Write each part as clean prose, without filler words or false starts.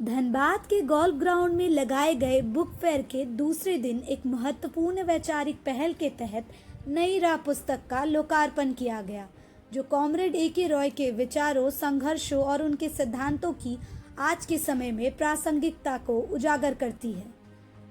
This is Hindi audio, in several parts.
धनबाद के गोल्फ ग्राउंड में लगाए गए बुक फेयर के दूसरे दिन एक महत्वपूर्ण वैचारिक पहल के तहत नई राह पुस्तक का लोकार्पण किया गया, जो कॉमरेड ए.के. रॉय के विचारों, संघर्षों और उनके सिद्धांतों की आज के समय में प्रासंगिकता को उजागर करती है।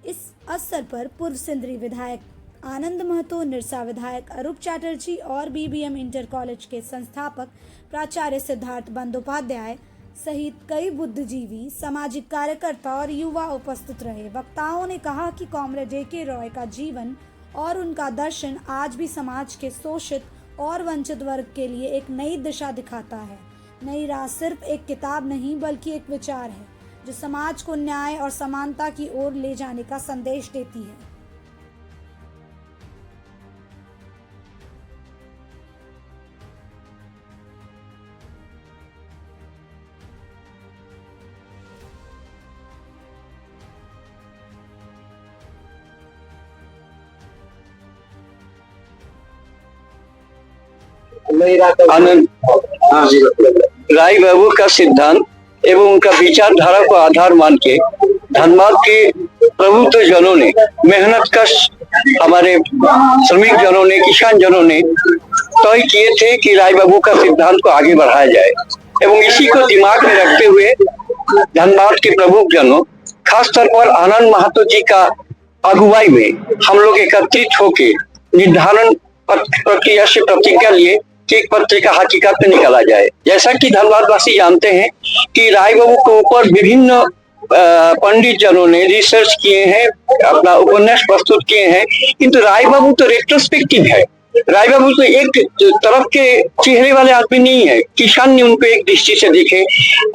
इस अवसर पर पूर्व सिंदरी विधायक आनंद महतो, निरसा विधायक अरूप चैटर्जी और बीबीएम इंटर कॉलेज के संस्थापक प्राचार्य सिद्धार्थ बंदोपाध्याय सहित कई बुद्धिजीवी, सामाजिक कार्यकर्ता और युवा उपस्थित रहे। वक्ताओं ने कहा कि कॉमरेड ए.के. रॉय का जीवन और उनका दर्शन आज भी समाज के शोषित और वंचित वर्ग के लिए एक नई दिशा दिखाता है। नई राह सिर्फ एक किताब नहीं बल्कि एक विचार है, जो समाज को न्याय और समानता की ओर ले जाने का संदेश देती है। आनंद राय बाबू का सिद्धांत एवं उनका विचारधारा को आधार मान के धनबाद के प्रबुद्ध जनों ने, मेहनत कश हमारे श्रमिक जनों ने, किसान जनों ने तय किए थे कि राय बाबू का सिद्धांत को आगे बढ़ाया जाए एवं इसी को दिमाग में रखते हुए धनबाद के प्रमुख जनों, खास तौर पर आनंद महतो जी का अगुवाई में हम लोग एकत्रित होकर निर्धारण प्रक्रिया से प्रतिज्ञा लिए कि एक पत्रिका हकीकत में निकाला जाए। जैसा कि धनबाद वासी जानते हैं कि राय बाबू के ऊपर विभिन्न पंडित जनों ने रिसर्च किए हैं, अपना उपन्यास प्रस्तुत किए हैं, किंतु राय बाबू तो रेट्रोस्पेक्टिव है। राय बाबू तो एक तरफ के चेहरे वाले आदमी नहीं है। किसान ने उनको एक दृष्टि से देखे,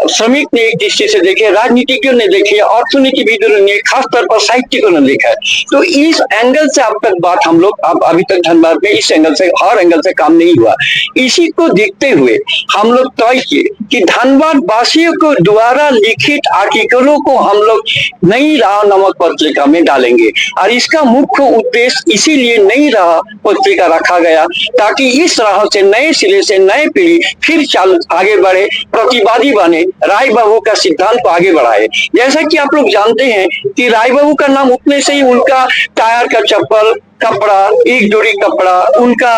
श्रमिक ने एक दृष्टि से देखे, राजनीतिज्ञों ने देखे, अर्थनीतिविदों ने, खास तौर पर साहित्यिकों ने देखा। तो इस एंगल से अब तक बात हम लोग अभी तक धनबाद में इस एंगल से, हर एंगल से काम नहीं हुआ। इसी को देखते हुए हम लोग तय किए कि धनबाद वासियों को द्वारा लिखित आर्टिकलों को हम लोग नई राह नामक पत्रिका में डालेंगे और इसका मुख्य उद्देश्य इसीलिए नई राह पत्रिका रखा गया ताकि इस राह से नए सिरे से नए पीढ़ी फिर आगे बढ़े, प्रतिवादी बने, राय बाबू का सिद्धांत को आगे बढ़ाए। जैसा कि आप लोग जानते हैं कि राय बाबू का नाम उठने से ही उनका टायर का चप्पल, कपड़ा, एक जोड़ी कपड़ा, उनका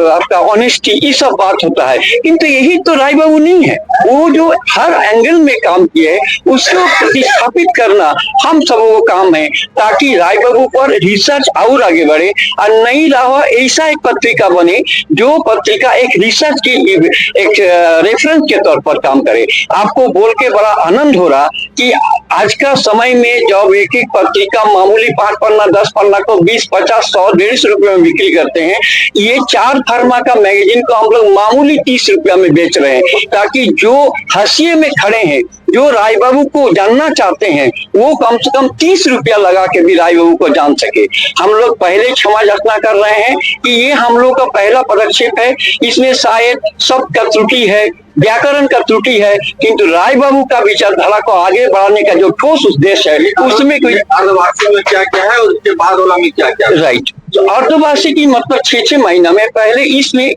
आपका ऑनेस्टी, ये सब बात होता है, किंतु यही तो राय बाबू नहीं है। वो जो हर एंगल में काम किए उसको प्रतिस्थापित करना हम सबों को काम है ताकि राय बाबू पर रिसर्च और आगे बढ़े और नई राह ऐसा एक पत्रिका बने जो पत्रिका एक रिसर्च की एक रेफरेंस के तौर पर काम करे। आपको बोल के बड़ा आनंद हो रहा कि आज का समय में जब एक एक पत्रिका मामूली 5 पन्ना 10 पन्ना को 20, 50, 100, 150 रुपए में बिक्री करते हैं, ये 4 फर्मा का मैगजीन को हम लोग मामूली 30 रुपया में बेच रहे हैं ताकि जो हाशिए में खड़े हैं, जो राय बाबू को जानना चाहते हैं, वो कम से कम 30 रुपया लगा के भी राय बाबू को जान सके। हम लोग पहले क्षमा याचना कर रहे हैं कि ये हम लोग का पहला पदक्षेप है। इसमें शायद शब्द का त्रुटि है, व्याकरण का त्रुटि है, किंतु राय बाबू का विचारधारा को आगे बढ़ाने का जो ठोस उद्देश्य है उसमें कोई अर्धवार्षिक में क्या क्या है और उसके बाद वाला में क्या क्या है। राइट, तो अर्धवार्षिक की मतलब 6-6 महीना में पहले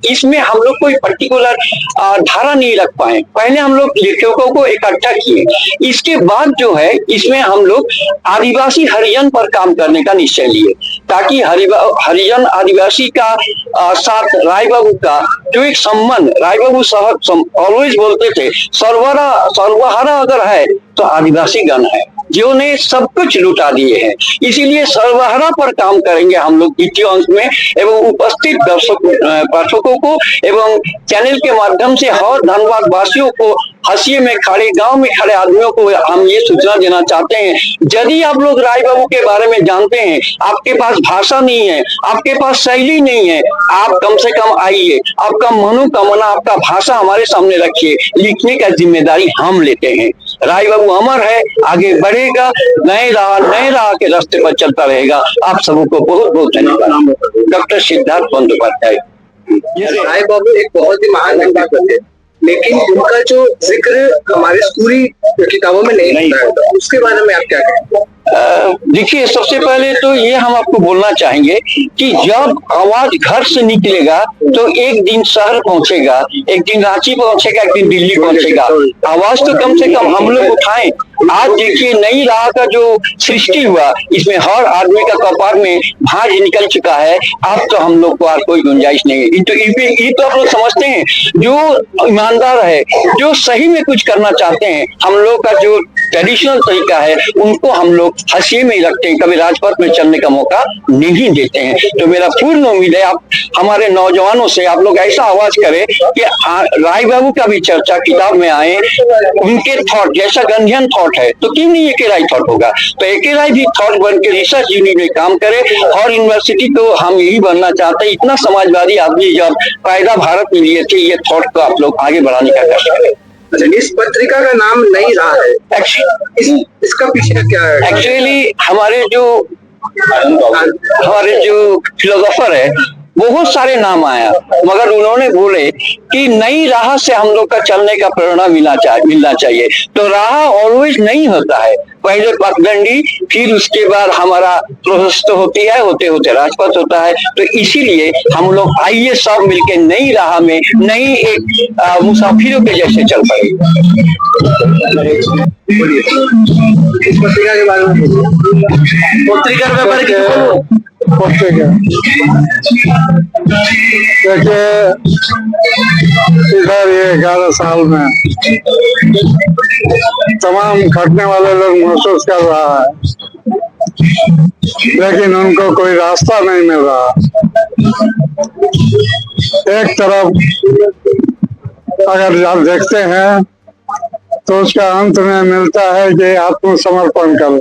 इसमें हम लोग कोई पर्टिकुलर धारा नहीं रख पाए। पहले हम लोग लेखकों को इकट्ठा किए, इसके बाद जो है इसमें हम लोग आदिवासी हरिजन पर काम करने का निश्चय लिए ताकि हरिजन आदिवासी का साथ राय बाबू का जो एक संबंध, राय बाबू ऑलवेज बोलते थे सर्वहारा अगर है तो आदिवासी गण है, जिन्होंने सब कुछ लुटा दिए हैं। इसीलिए सर्वहारा पर काम करेंगे हम लोग द्वितीय अंश में एवं उपस्थित पाठकों को एवं चैनल के माध्यम से हर धनबाद वासियों को, हाशिए में खड़े, गांव में खड़े आदमियों को हम ये सूचना देना चाहते हैं, यदि आप लोग राय बाबू के बारे में जानते हैं, आपके पास भाषा नहीं है, आपके पास शैली नहीं है, आप कम से कम आइए, आपका मनोकामना, आपका भाषा हमारे सामने रखिए, लिखने का जिम्मेदारी हम लेते हैं। राय बाबू अमर है, आगे बढ़ेगा, नए राह के रास्ते पर चलता रहेगा। आप सबों को बहुत बहुत धन्यवाद। डॉक्टर सिद्धार्थ बंदोपाध्याय। राय बाबू एक बहुत ही महान व्यक्तित्व थे, लेकिन उनका जो जिक्र हमारे स्कूली किताबों में नहीं होता है, उसके बारे में आप क्या कहेंगे? देखिए, सबसे पहले तो ये हम आपको बोलना चाहेंगे कि जब आवाज घर से निकलेगा तो एक दिन शहर पहुंचेगा, एक दिन रांची पहुंचेगा, एक दिन दिल्ली पहुंचेगा। आवाज तो कम से कम हम लोग उठाएं। आज देखिए, नई राह का जो सृष्टि हुआ, इसमें हर आदमी का कपार में भांज निकल चुका है। अब तो हम लोग को और कोई गुंजाइश नहीं है। ये तो आप लोग समझते हैं, जो ईमानदार है, जो सही में कुछ करना चाहते हैं, हम लोग का जो ट्रेडिशनल तरीका है, उनको हम लोग हंसी में ही रखते हैं, कभी राजपथ में चलने का मौका नहीं देते हैं। तो मेरा पूर्ण उम्मीद है, आप हमारे नौजवानों से आप लोग ऐसा आवाज करें कि राय बाबू का भी चर्चा किताब में आए। उनके थॉट जैसा गांधीयन थॉट है, तो क्यों नहीं एके राय थॉट होगा। तो एके राय भी थॉट बन के रिसर्च यूनिट में काम करे। और यूनिवर्सिटी तो हम यही बनना चाहते हैं, इतना समाजवादी आदमी जब पैदा भारत में लिए थे, ये थॉट को आप लोग आगे बढ़ाने का कष्ट करें। अच्छा, इस पत्रिका का नाम नई राह है, इसका पीछे क्या है? एक्चुअली हमारे जो फिलोसोफर है, बहुत सारे नाम आया, मगर उन्होंने बोले कि नई राह से हम लोग का चलने का प्रेरणा मिलना चाहिए। तो राह ऑलवेज नहीं होता है, पहले पगडंडी, फिर उसके बाद हमारा प्रोसेस तो होती है, होते होते राजपथ होता है। तो इसीलिए हम लोग आइए सब मिलके नई राह में नई एक मुसाफिरों के जैसे चल पड़े। इस पत्रिका के बारे में पत्रिकार ব্যাপারে কিছু বলবো। पत्रिका देखिए, इधर ये 11 साल में तमाम खटने वाले लोग महसूस कर रहा है, लेकिन उनको कोई रास्ता नहीं मिल रहा। एक तरफ अगर आप देखते हैं तो उसका अंत में मिलता है कि आत्मसमर्पण करो।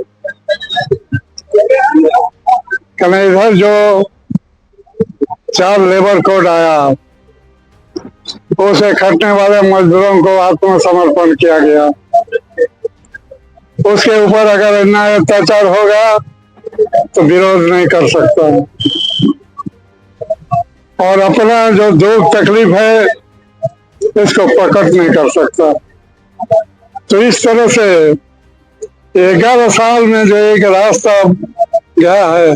इधर जो 4 लेबर कोड आया, उसे खटने वाले मजदूरों को आत्मसमर्पण किया गया। उसके ऊपर अगर अन्याय अत्याचार होगा तो विरोध नहीं कर सकता, और अपना जो दुख तकलीफ है इसको प्रकट नहीं कर सकता। तो इस तरह से 11 साल में जो एक रास्ता गया है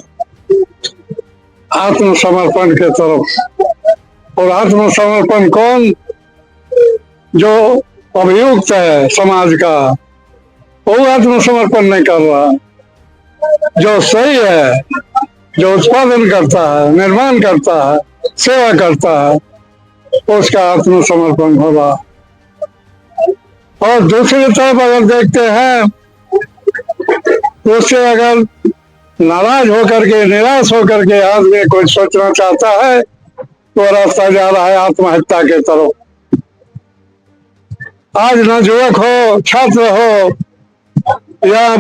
आत्मसमर्पण के तरफ, और आत्मसमर्पण कौन, जो अभियुक्त है समाज का, वो आत्मसमर्पण नहीं कर रहा। जो सही है, जो उत्पादन करता है, निर्माण करता है, सेवा करता है, उसका आत्मसमर्पण होगा। और दूसरी तरफ अगर देखते हैं, उससे अगर नाराज होकर के, निराश होकर के आदमी कोई सोचना चाहता है, तो रास्ता जा रहा है आत्महत्या के तरफ। आज नवयुवक हो, छात्र हो, या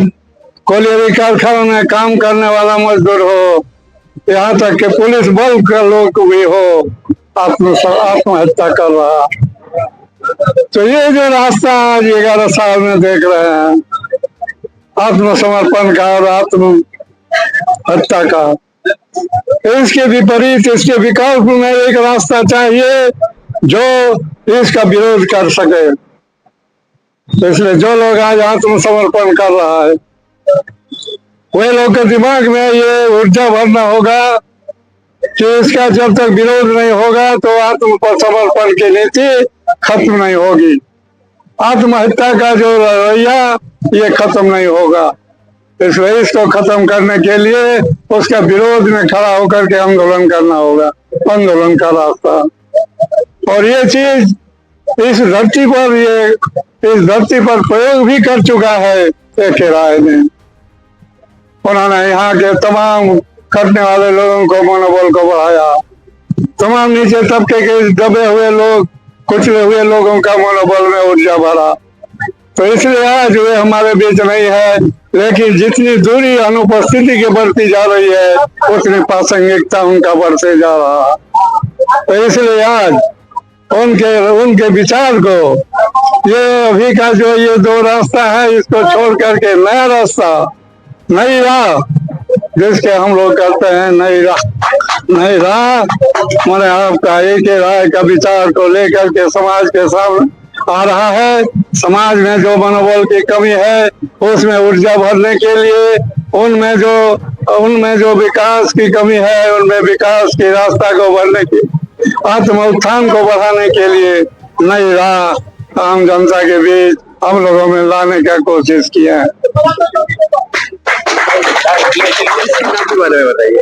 कोलियरी कारखाना में काम करने वाला मजदूर हो, यहाँ तक कि पुलिस बल के लोग भी हो, आत्महत्या कर रहा। तो ये जो रास्ता आज 11 साल में देख रहे हैं, आत्मसमर्पण का और आत्महत्या का, इसके विपरीत, इसके विकल्प में एक रास्ता चाहिए जो इसका विरोध कर सके। तो इसलिए जो लोग आज आत्मसमर्पण कर रहा है, वे लोग के दिमाग में ये ऊर्जा भरना होगा कि इसका जब तक विरोध नहीं होगा तो आत्मसमर्पण की नीति खत्म नहीं होगी, आत्महत्या का जो रवैया ये खत्म नहीं होगा। इसलिए इसको खत्म करने के लिए उसका विरोध में खड़ा होकर के आंदोलन करना होगा, आंदोलन का रास्ता। और ये चीज इस धरती पर प्रयोग भी कर चुका है एके राय ने। उन्होंने यहाँ के तमाम खटने वाले लोगों को, मनोबल को बढ़ाया, तमाम नीचे तबके के दबे हुए लोग, कुचले हुए लोगों का मनोबल में ऊर्जा भरा। तो इसलिए आज वे हमारे बीच नहीं है, लेकिन जितनी दूरी अनुपस्थिति की बढ़ती जा रही है, उतनी प्रासंगिकता उनका बढ़ते जा रहा। तो इसलिए आज उनके विचार को, ये अभी का जो ये 2 रास्ता है, इसको छोड़ करके नया रास्ता, नई राह, जिसके हम लोग कहते हैं नई राह, मैंने आपका एक राय का विचार को लेकर के समाज के सामने आ रहा है। समाज में जो मनोबल की कमी है उसमें ऊर्जा भरने के लिए, उनमें जो विकास की कमी है उनमें विकास की रास्ता को भरने की, आत्म उत्थान को बढ़ाने के लिए नई राह आम जनता के बीच हम लोगों में लाने का कोशिश किया है। के बारे में बताइए।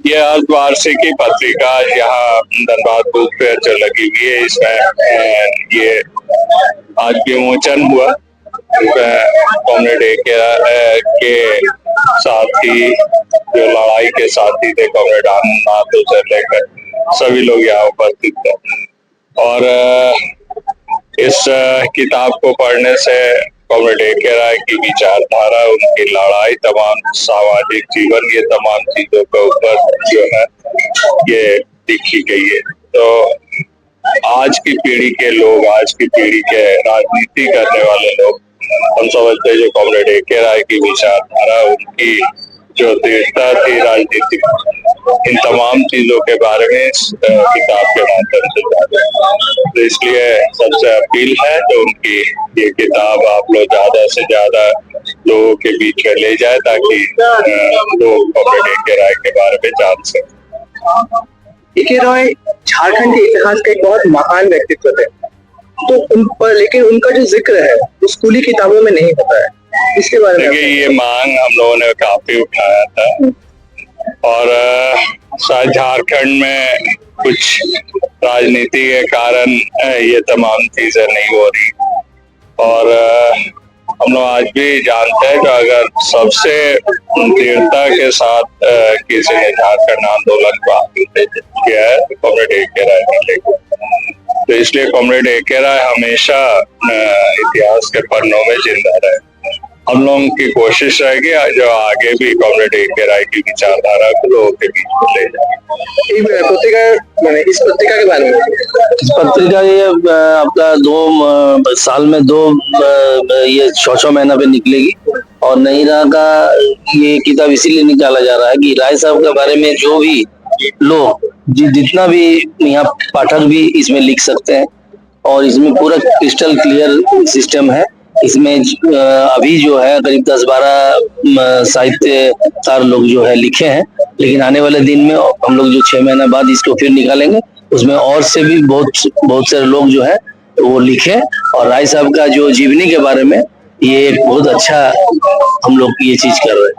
ये अर्धवार्षिकी पत्रिका यहाँ धनबाद बुक फेयर जो लगी हुई है, इसमें ये आज विमोचन हुआ। कॉमरेड के साथी, जो लड़ाई के साथी थे, कॉमरेड आनंदनाथ से लेकर सभी लोग यहाँ उपस्थित थे। और इस किताब को पढ़ने से कॉमरेड ए.के. राय की विचारधारा, उनकी लड़ाई, तमाम सामाजिक जीवन, ये तमाम चीजों के ऊपर जो है ये लिखी गई है। तो आज की पीढ़ी के लोग, आज की पीढ़ी के राजनीति करने वाले लोग, हम समझते हैं जो कॉमरेड ए.के. राय की विचारधारा, उनकी जो दृढ़ता थी राजनीति, इन तमाम चीजों के बारे में इस किताब के माध्यम से जाने। तो इसलिए सबसे अपील है तो उनकी ये किताब आप लोग ज्यादा से ज्यादा लोगों के बीच में ले जाए, ताकि लोग कॉमरेड ए.के. राय के बारे में जान सकें। ए.के. रॉय झारखंड के इतिहास का एक बहुत महान व्यक्तित्व थे, तो उन पर लेकिन उनका जो जिक्र है वो स्कूली किताबों में नहीं होता है। इसके बारे में देखिए, ये मांग हम लोगों ने काफी उठाया था, और शायद झारखंड में कुछ राजनीति के कारण ये तमाम चीजें नहीं हो रही। और हम लोग आज भी जानते हैं कि अगर सबसे दृढ़ता के साथ किसी ने झारखंड आंदोलन को आगे किया है तो कॉमरेड ए.के. राय मिलेगा। तो इसलिए कॉमरेड ए.के. राय हमेशा इतिहास के पन्नों में जिंदा रहे। हम लोगों की कोशिश रहेगी जो आगे भी कॉमरेड ए.के. राय की विचारधारा को लोगों के बीच में ले जाए। इस पत्रिका के बारे में, इस पत्रिका ये आपका 2 साल में 2 ये 6 महीना पे निकलेगी। और नई राह का ये किताब इसीलिए निकाला जा रहा है कि राय साहब के बारे में जो भी लोग, जितना भी यहाँ पाठक भी इसमें लिख सकते हैं। और इसमें पूरा क्रिस्टल क्लियर सिस्टम है। इसमें अभी जो है करीब 10-12 साहित्यकार लोग जो है लिखे हैं, लेकिन आने वाले दिन में हम लोग जो 6 महीने बाद इसको फिर निकालेंगे, उसमें और से भी बहुत सारे लोग जो है वो लिखे। और राय साहब का जो जीवनी के बारे में ये एक बहुत अच्छा हम लोग ये चीज कर रहे हैं।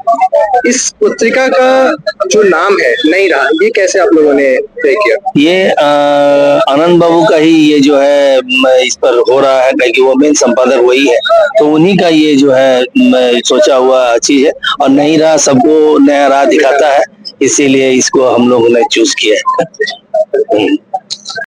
इस पत्रिका का जो नाम है नई राह, ये कैसे आप लोगों ने तय किया? ये आनंद बाबू का ही ये जो है इस पर हो रहा है, क्योंकि वो मेन संपादक वही है, तो उन्हीं का ये जो है सोचा हुआ चीज है। और नई राह सबको नया राह दिखाता है, इसीलिए इसको हम लोगों ने चूज किया है।